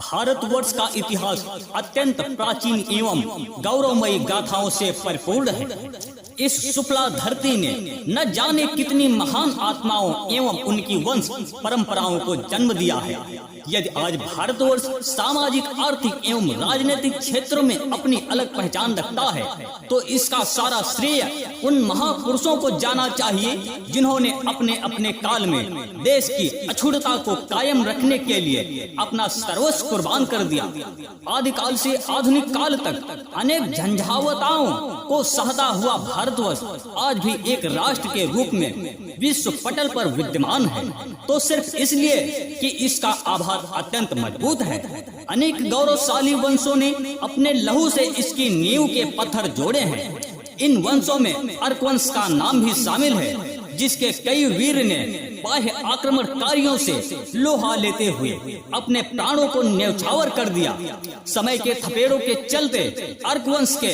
भारतवर्ष का इतिहास अत्यंत प्राचीन एवं गौरवमयी गाथाओं से परिपूर्ण है। इस सुफला धरती ने न जाने कितनी महान आत्माओं एवं उनकी वंश परंपराओं को जन्म दिया है। यदि आज भारतवर्ष सामाजिक, आर्थिक एवं राजनीतिक क्षेत्रों में अपनी अलग पहचान रखता है, तो इसका सारा श्रेय उन महापुरुषों को जाना चाहिए जिन्होंने अपने अपने काल में देश की अछूतता को कायम रखने के लिए अपना सर्वस्व कुर्बान कर दिया। आदिकाल से आधुनिक काल तक अनेक झंझावताओं को सहता हुआ भारतवर्ष आज भी एक राष्ट्र के रूप में विश्व पटल पर विद्यमान है, तो सिर्फ इसलिए कि इसका आधार अत्यंत मजबूत है। अनेक गौरवशाली वंशों ने अपने लहू से इसकी नींव के पत्थर जोड़े हैं। इन वंशों में अर्क वंश का नाम भी शामिल है, जिसके कई वीर ने बाह्य आक्रमणकारियों से लोहा लेते हुए अपने प्राणों को न्यौछावर कर दिया। समय के थपेड़ों के चलते अर्क वंश के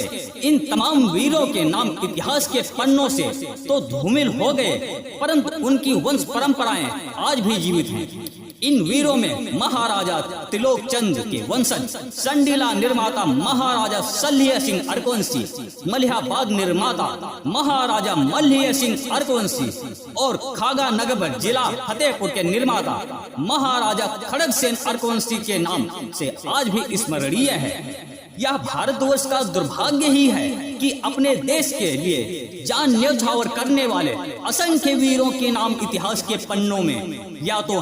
इन तमाम वीरों के नाम इतिहास के पन्नों से तो धूमिल हो गए, परंतु उनकी वंश परंपराएं आज भी जीवित हैं। इन वीरों में महाराजा त्रिलोक चंद के वंशज संडीला निर्माता महाराजा सल्लिय सिंह अर्कवंशी, मलिहाबाद निर्माता महाराजा मल्लिय सिंह अर्कवंशी और खागा नगर जिला फतेहपुर के निर्माता महाराजा खड़ग सेन अर्कवंशी के नाम से आज भी स्मरणीय है। यह भारतवर्ष का दुर्भाग्य ही है कि अपने देश के लिए जान न्यौछावर करने वाले असंख्य वीरों के नाम इतिहास के पन्नों में या तो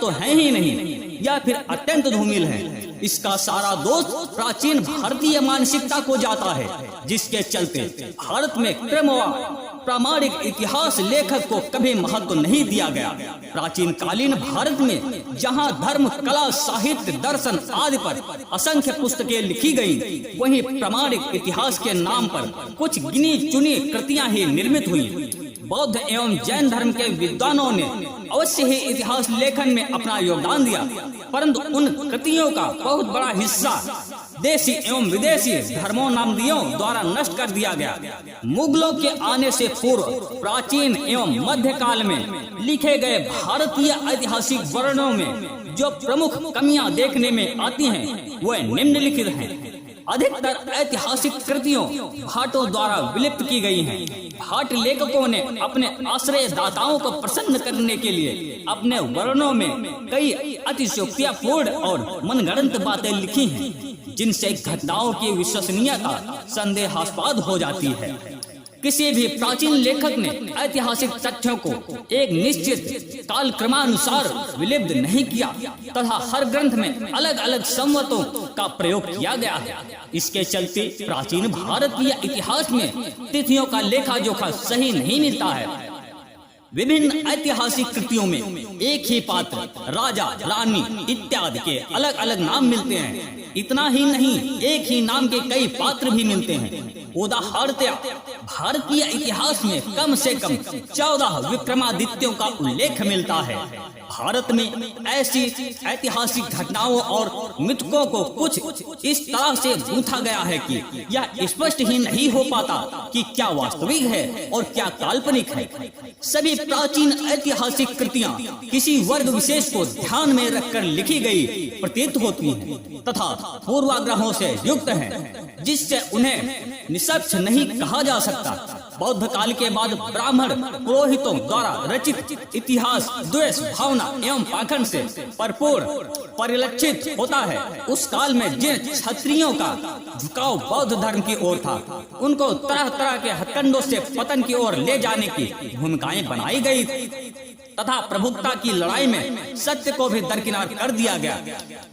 हैं ही नहीं, या फिर अत्यंत धूमिल हैं। इसका सारा दोष प्राचीन भारतीय मानसिकता को जाता है, जिसके चलते भारत में क्रमवार प्रामाणिक इतिहास लेखक को कभी महत्व नहीं दिया गया। प्राचीन कालीन भारत में जहां धर्म, कला, साहित्य, दर्शन आदि पर असंख्य पुस्तकें लिखी गईं, वहीं प्रामाणिक इतिहास के नाम पर कुछ गिनी चुनी कृतियां ही निर्मित हुई। बौद्ध एवं जैन धर्म के विद्वानों ने अवश्य ही इतिहास लेखन में अपना योगदान दिया, परंतु उन कृतियों का बहुत बड़ा हिस्सा देशी एवं विदेशी धर्मोन्मादियों द्वारा नष्ट कर दिया गया। मुगलों के आने से पूर्व प्राचीन एवं मध्यकाल में लिखे गए भारतीय ऐतिहासिक वर्णनों में जो प्रमुख कमियां देखने में आती हैं, वह निम्नलिखित हैं। अधिकतर ऐतिहासिक कृतियों भाटों द्वारा विलिप्त की गई हैं। भाट लेखकों ने अपने आश्रयदाताओं को प्रसन्न करने के लिए अपने वर्णनों में कई अतिशयोक्तिपूर्ण और मनगढ़ंत बातें लिखी हैं, जिनसे घटनाओं की विश्वसनीयता संदेहास्पद हो जाती है। किसी भी प्राचीन लेखक ने ऐतिहासिक तथ्यों को एक निश्चित कालक्रमानुसार विलिप्त नहीं किया तथा हर ग्रंथ में अलग अलग संवतों का प्रयोग किया गया है। इसके चलते प्राचीन भारतीय इतिहास में तिथियों का लेखा जोखा सही नहीं मिलता है। विभिन्न ऐतिहासिक कृतियों में एक ही पात्र, राजा, रानी इत्यादि के अलग अलग नाम मिलते हैं। इतना ही नहीं, एक ही नाम के कई पात्र भी मिलते हैं। उदाहरणतः भारतीय इतिहास में कम से कम 14 विक्रमादित्यों का उल्लेख मिलता है। भारत में ऐसी ऐतिहासिक घटनाओं और मिथकों को कुछ इस तरह से गूंथा गया है कि यह स्पष्ट ही नहीं हो पाता कि क्या वास्तविक है और क्या काल्पनिक है। सभी प्राचीन ऐतिहासिक कृतियां किसी वर्ग विशेष को ध्यान में रखकर लिखी गई प्रतीत होती हैं तथा पूर्वाग्रहों से युक्त हैं, जिससे उन्हें निष्पक्ष नहीं कहा जा सकता। बौद्ध काल के बाद ब्राह्मण पुरोहितों द्वारा रचित इतिहास द्वेष भावना एवं पाखंड से भरपूर परिलक्षित होता है। उस काल में जिन क्षत्रियों का झुकाव बौद्ध धर्म की ओर था, उनको तरह तरह के हथकंडों से पतन की ओर ले जाने की भूमिकाएं बनाई गई तथा प्रभुत्ता की लड़ाई में सत्य को भी दरकिनार कर दिया गया।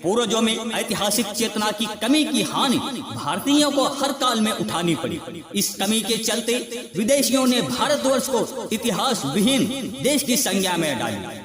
पूर्वजों में ऐतिहासिक चेतना की कमी की हानि भारतीयों को हर काल में उठानी पड़ी। इस कमी के चलते विदेशियों ने भारतवर्ष को इतिहास विहीन देश की संज्ञा में डाली।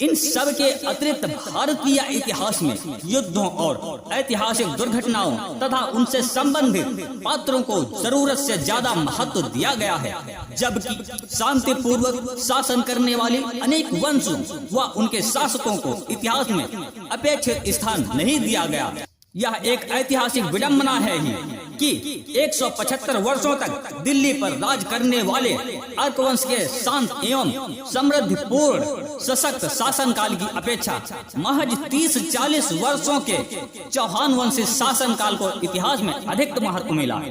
इन सब के अतिरिक्त भारतीय इतिहास में युद्धों और ऐतिहासिक दुर्घटनाओं तथा उनसे संबंधित पात्रों को जरूरत से ज्यादा महत्व दिया गया है, जबकि शांतिपूर्वक शासन करने वाले अनेक वंशों व उनके शासकों को इतिहास में अपेक्षित स्थान नहीं दिया गया। यह एक ऐतिहासिक विडंबना है ही कि 175 वर्षों तक दिल्ली पर राज करने वाले अर्क वंश के शांत एवं समृद्धिपूर्ण सशक्त शासनकाल की अपेक्षा महज 30-40 वर्षों के चौहान वंशी शासनकाल को इतिहास में अधिक महत्व मिला।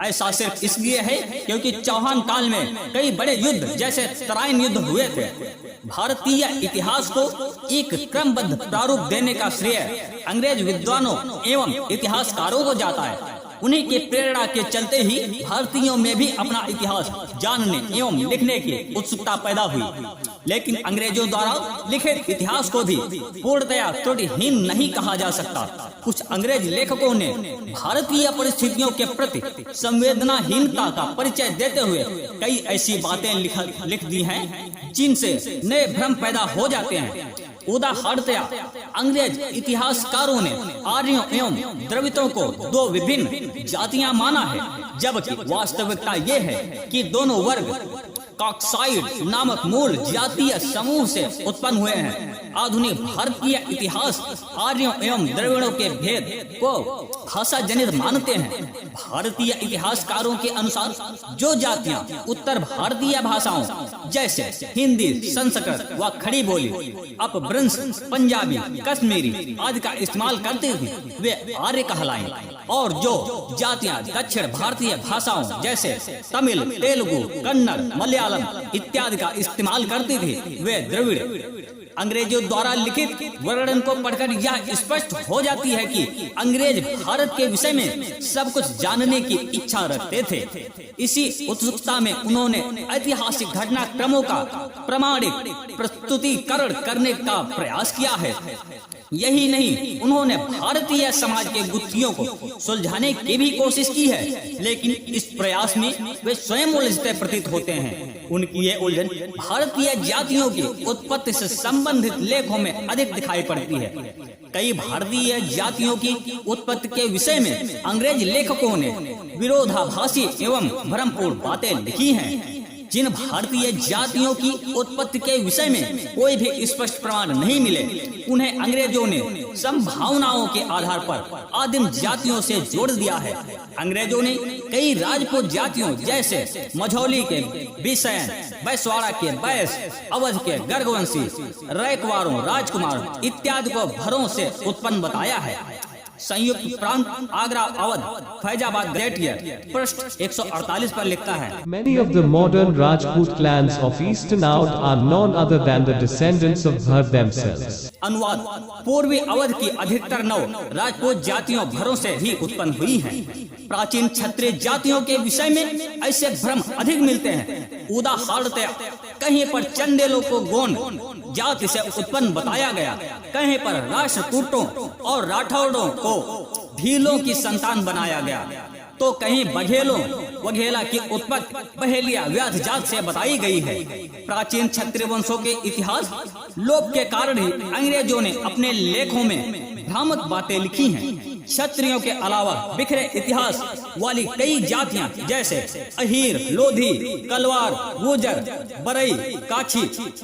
ऐसा सिर्फ इसलिए है क्योंकि चौहान काल में कई बड़े युद्ध जैसे तराइन युद्ध हुए थे। भारतीय इतिहास को एक क्रमबद्ध प्रारूप देने का श्रेय अंग्रेज विद्वानों एवं इतिहासकारों को जाता है। उन्हीं के प्रेरणा के चलते ही भारतीयों में भी अपना इतिहास जानने एवं लिखने की उत्सुकता पैदा हुई। लेकिन अंग्रेजों द्वारा लिखित इतिहास को भी पूर्णतया त्रुटिहीन नहीं कहा जा सकता। कुछ अंग्रेज लेखकों ने भारतीय परिस्थितियों के प्रति संवेदनाहीनता का परिचय देते हुए कई ऐसी बातें लिख दी हैं जिनसे नए भ्रम पैदा हो जाते हैं। उदाहरणतया अंग्रेज इतिहासकारों ने आर्यों एवं द्रविड़ों को दो विभिन्न जातियां माना है, जबकि वास्तविकता ये है कि दोनों वर्ग कॉक्साइड नामक मूल जातीय समूह से उत्पन्न हुए हैं। आधुनिक भारतीय इतिहास आर्यों एवं द्रविड़ों के भेद को भाषा जनित मानते हैं। भारतीय इतिहासकारों के अनुसार जो जातियां उत्तर भारतीय भाषाओं जैसे हिंदी, संस्कृत व खड़ी बोली, अपभ्रंश, पंजाबी, कश्मीरी आदि का इस्तेमाल करती थी वे आर्य कहलाएं, और जो जातियां दक्षिण भारतीय भाषाओं जैसे तमिल, तेलुगु, कन्नड़, मलयालम इत्यादि का इस्तेमाल करती थी वे द्रविड़। अंग्रेजों द्वारा लिखित वर्णन को पढ़कर यह स्पष्ट हो जाती है कि अंग्रेज भारत के विषय में सब कुछ जानने की इच्छा रखते थे। इसी उत्सुकता में उन्होंने ऐतिहासिक घटनाक्रमों का प्रामाणिक प्रस्तुतिकरण करने का प्रयास किया है। यही नहीं, उन्होंने भारतीय समाज के गुत्थियों को सुलझाने की भी कोशिश की है, लेकिन इस प्रयास में वे स्वयं उलझते प्रतीत होते हैं। उनकी ये उलझन भारतीय जातियों की उत्पत्ति से संबंधित लेखों में अधिक दिखाई पड़ती है। कई भारतीय जातियों की उत्पत्ति के विषय में अंग्रेज लेखकों ने विरोधाभासी एवं भ्रमपूर्ण बातें लिखी हैं। जिन भारतीय जातियों की उत्पत्ति के विषय में कोई भी स्पष्ट प्रमाण नहीं मिले, उन्हें अंग्रेजों ने संभावनाओं के आधार पर आदिम जातियों से जोड़ दिया है। अंग्रेजों ने कई राजपूत जातियों जैसे मझौली के बिसैन, बैसवाड़ा के बैस, अवध के गर्गवंशी, रैकवारों, राजकुमार इत्यादि को भरों से उत्पन्न बताया है। संयुक्त प्रांत आगरा, अवध, फैजाबाद, ग्रेटियर पृष्ठ 148 पर लिखता है, Many of the modern Rajput clans of Eastern Oudh are none other than the descendants of Bhar themselves. अनुवाद: पूर्वी अवध की अधिकतर नौ राजपूत जातियों भरों से ही उत्पन्न हुई हैं। प्राचीन क्षत्रिय जातियों के विषय में ऐसे भ्रम अधिक मिलते हैं। उदाहरणतया कहीं पर चंदेलों को गोंड जाति से उत्पन्न बताया गया, कहीं पर राष्ट्रकूटों और राठौड़ों को भीलों की संतान बनाया गया, तो कहीं बघेलों वघेला की उत्पत्ति पहेलिया व्याध जात से बताई गई है। प्राचीन क्षत्रिय वंशों के इतिहास लोप के कारण ही अंग्रेजों ने अपने लेखों में भ्रामक बातें लिखी हैं। क्षत्रियों के अलावा बिखरे इतिहास वाली कई जातियां जैसे अहीर, लोधी, कलवार, गुर्जर, बरई, काछी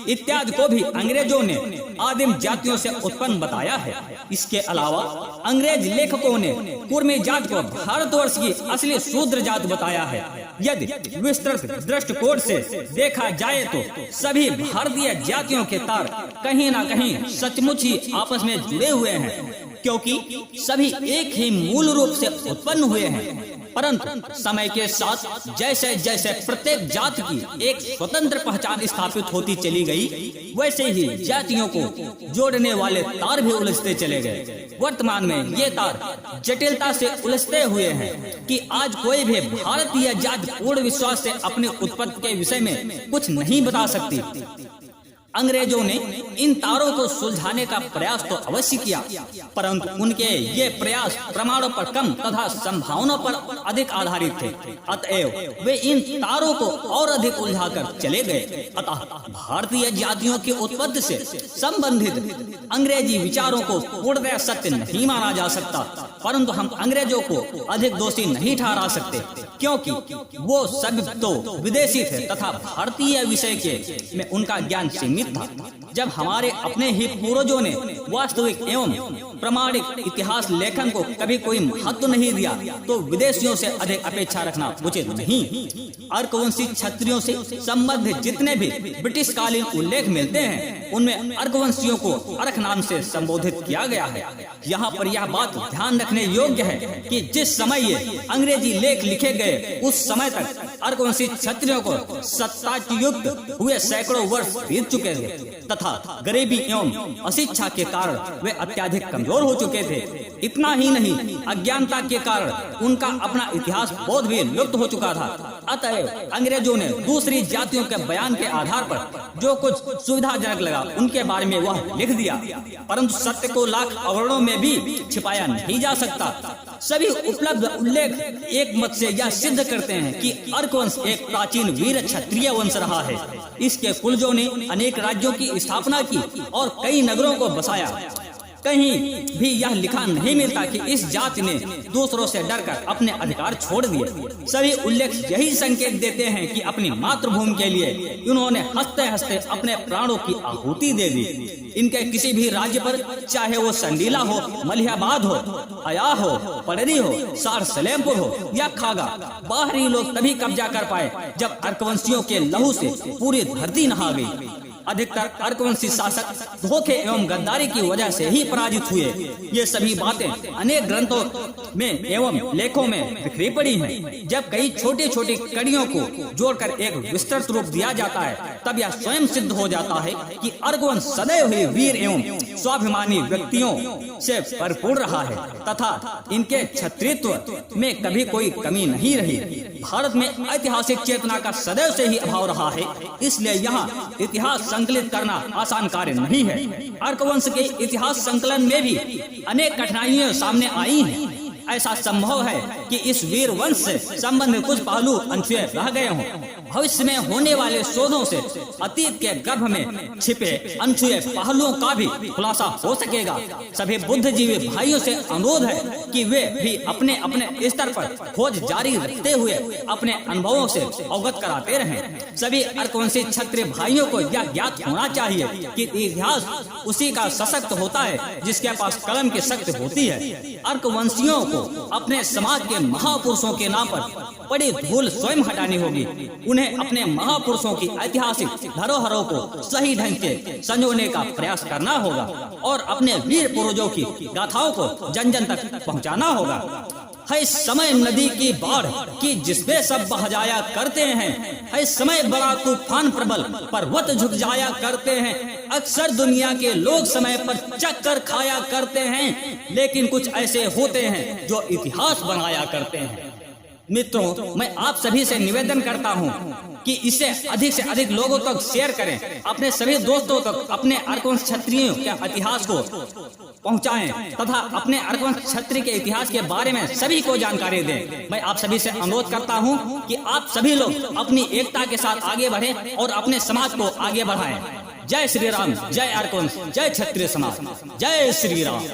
इत्यादि को भी अंग्रेजों ने आदिम जातियों से उत्पन्न बताया है। इसके अलावा अंग्रेज लेखकों ने कुर्मी जात को भारतवर्ष की असली शूद्र जात बताया है। यदि विस्तृत दृष्टिकोण से देखा जाए तो सभी भारतीय जातियों के तार कहीं न कहीं सचमुच ही आपस में जुड़े हुए हैं, क्योंकि सभी एक ही मूल रूप से उत्पन्न हुए हैं। परंतु समय के साथ जैसे जैसे प्रत्येक जाति की एक स्वतंत्र पहचान स्थापित होती चली गई, वैसे ही जातियों को जोड़ने वाले तार भी उलझते चले गए। वर्तमान में ये तार जटिलता से उलझते हुए हैं कि आज कोई भी भारतीय जाति पूर्ण विश्वास से अपनी उत्पत्ति के विषय में कुछ नहीं बता सकती। अंग्रेजों ने इन तारों को सुलझाने का प्रयास तो अवश्य किया, परंतु उनके ये प्रयास प्रमाणों पर कम तथा संभावनाओं पर अधिक आधारित थे। अतएव वे इन तारों को और अधिक उलझाकर चले गए। अतः भारतीय जातियों की उत्पत्ति से संबंधित अंग्रेजी विचारों को पूर्णतः सत्य नहीं माना जा सकता, परंतु हम अंग्रेजों को अधिक दोषी नहीं ठहरा सकते, क्योंकि वो सब तो विदेशी थे तथा भारतीय विषय के में उनका ज्ञान सीमित सीमित था। जब हमारे अपने ही पूर्वजों ने वास्तविक एवं प्रामाणिक इतिहास लेखन को कभी कोई महत्व नहीं दिया, तो विदेशियों से अधिक अपेक्षा रखना उचित नहीं। अर्कवंशी क्षत्रियों से संबंधित जितने भी ब्रिटिश कालीन उल्लेख मिलते हैं, उनमें अर्कवंशियों को अर्क नाम से संबोधित किया गया है। यहाँ पर यह बात ध्यान रखने योग्य है कि जिस समय ये अंग्रेजी लेख लिखे गए, उस समय तक अर्कवंशी क्षत्रियों को सत्तायुक्त हुए सैकड़ों वर्ष बीत चुके थे तथा गरीबी एवं अशिक्षा के कारण वे अत्यधिक कमजोर हो चुके थे। इतना ही नहीं, अज्ञानता के कारण उनका अपना इतिहास बोध भी लुप्त हो चुका था। अतएव अंग्रेजों ने दूसरी जातियों के बयान के आधार पर जो कुछ सुविधाजनक लगा उनके बारे में वह लिख दिया, परंतु सत्य को लाख अवरणों में भी छिपाया नहीं जा सकता। सभी उपलब्ध उल्लेख एक मत से यह सिद्ध करते हैं कि अर्कवंश एक प्राचीन वीर क्षत्रिय वंश रहा है। इसके पूर्वजों ने अनेक राज्यों की स्थापना की और कई नगरों को बसाया। कहीं भी यह लिखा नहीं मिलता कि इस जाति ने दूसरों से डरकर अपने अधिकार छोड़ दिए। सभी उल्लेख यही संकेत देते हैं कि अपनी मातृभूमि के लिए इन्होंने हंसते हंसते अपने प्राणों की आहुति दे दी। इनके किसी भी राज्य पर, चाहे वो संडीला हो, मलिहाबाद हो, अया हो, पडरी हो, सार सलेमपुर हो या खागा, बाहरी लोग तभी कब्जा कर पाए जब अर्कवंशियों के लहू से पूरी धरती नहा गई। अधिकतर अर्कवंशी शासक धोखे एवं गद्दारी की वजह से ही पराजित हुए। ये सभी बातें अनेक ग्रंथों में एवं लेखों में बिखरी पड़ी हैं। जब कई छोटी छोटी कड़ियों को जोड़कर एक विस्तृत रूप दिया जाता है, तब यह स्वयं सिद्ध हो जाता है कि अर्कवंश सदैव ही वीर एवं स्वाभिमानी व्यक्तियों से भरपूर रहा है तथा इनके क्षत्रित्व में कभी कोई कमी नहीं रही। भारत में ऐतिहासिक चेतना का सदैव से ही अभाव रहा है, इसलिए यहाँ इतिहास संकलित करना आसान कार्य नहीं है। अर्कवंश के इतिहास संकलन में भी अनेक कठिनाइयां सामने आई हैं। ऐसा संभव है कि इस वीर वंश से संबंधित कुछ पहलू अनछुए रह गए हों। भविष्य में होने वाले शोधों से अतीत के गर्भ में छिपे अनछुए पहलुओं का भी खुलासा हो सकेगा। सभी बुद्धिजीवी भाइयों से अनुरोध है कि वे भी अपने अपने स्तर पर खोज जारी रखते हुए अपने अनुभवों से अवगत कराते रहें। सभी अर्कवंशी क्षत्रिय भाइयों को यह ज्ञात होना चाहिए कि इतिहास उसी का सशक्त होता है जिसके पास कलम की शक्ति होती है। अर्कवंशियों को अपने समाज के महापुरुषों के नाम पर बड़ी धूल स्वयं हटानी होगी। उन्हें अपने महापुरुषों की ऐतिहासिक धरोहरों को सही ढंग से संजोने का प्रयास करना होगा और अपने वीर पूर्वजों की गाथाओं को जन जन तक पहुंचाना होगा। है समय नदी की बाढ़ की जिसपे सब बह जाया करते हैं, है समय बड़ा तूफान प्रबल पर्वत झुक जाया करते हैं। अक्सर दुनिया के लोग समय पर चक्कर खाया करते हैं, लेकिन कुछ ऐसे होते हैं जो इतिहास बनाया करते हैं। मित्रों, मैं आप सभी से निवेदन करता हूं कि इसे अधिक से अधिक लोगों तक शेयर करें। अपने सभी दोस्तों तक अपने अर्कवंश क्षत्रियों के इतिहास को पहुंचाएं तथा अपने अर्कवंश क्षत्रिय के इतिहास के बारे में सभी को जानकारी दें। मैं आप सभी से अनुरोध करता हूं कि आप सभी लोग अपनी एकता के साथ आगे बढ़ें और अपने समाज को आगे बढ़ाएं। जय श्री राम, जय अर्कवंश, जय क्षत्रिय समाज, जय श्री राम।